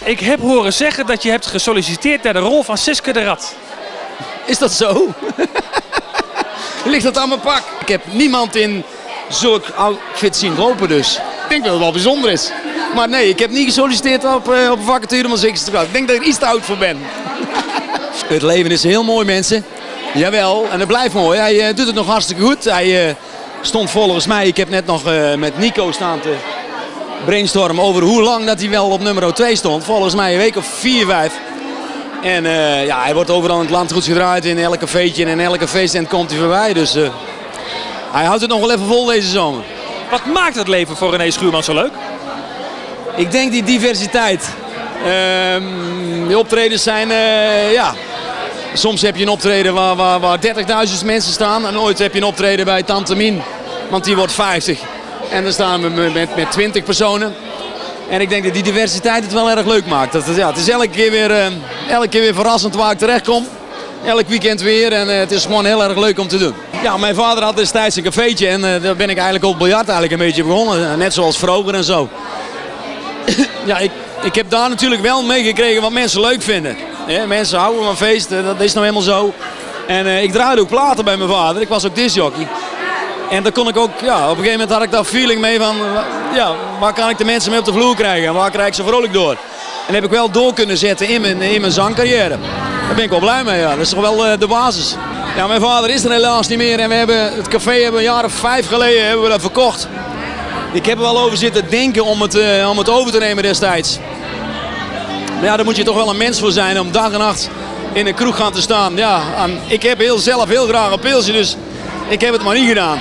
Ik heb horen zeggen dat je hebt gesolliciteerd naar de rol van Siske de Rat. Is dat zo? Ligt dat aan mijn pak? Ik heb niemand in zulk outfit zien lopen dus. Ik denk dat het wel bijzonder is. Maar nee, ik heb niet gesolliciteerd op een vacature van Siske de Rat. Ik denk dat ik er iets te oud voor ben. Het leven is heel mooi, mensen. Jawel, en het blijft mooi. Hij doet het nog hartstikke goed. Hij stond volgens mij, ik heb net nog met Nico staan te brainstormen over hoe lang dat hij wel op nummer 2 stond. Volgens mij een week of 4, 5. En ja, hij wordt overal in het land goed gedraaid. In elk cafeetje en in elke feesttent komt hij voorbij. Dus hij houdt het nog wel even vol deze zomer. Wat maakt het leven voor René Schuurman zo leuk? Ik denk die diversiteit. De optredens zijn, ja... Soms heb je een optreden waar 30.000 mensen staan. En ooit heb je een optreden bij Tante Mien. Want die wordt 50. En dan staan we met 20 personen. En ik denk dat die diversiteit het wel erg leuk maakt. Ja, het is elke keer weer verrassend waar ik terecht kom. Elk weekend weer. En het is gewoon heel erg leuk om te doen. Ja, mijn vader had destijds een cafeetje. En daar ben ik eigenlijk op biljart eigenlijk een beetje begonnen. Net zoals vroeger en zo. Ja, ik heb daar natuurlijk wel meegekregen wat mensen leuk vinden. Ja, mensen houden van feesten, dat is nou helemaal zo. En ik draaide ook platen bij mijn vader, ik was ook discjockey. En daar kon ik ook, ja, op een gegeven moment had ik daar feeling mee van, ja, waar kan ik de mensen mee op de vloer krijgen en waar krijg ik ze vrolijk door. En dat heb ik wel door kunnen zetten in mijn zangcarrière. Daar ben ik wel blij mee, ja. Dat is toch wel de basis. Ja, mijn vader is er helaas niet meer en we hebben het café een jaar of 5 geleden hebben we dat verkocht. Ik heb er wel over zitten denken om het over te nemen destijds. Maar ja, daar moet je toch wel een mens voor zijn om dag en nacht in een kroeg gaan te staan. Ja, ik heb zelf heel graag een pilsje, dus ik heb het maar niet gedaan.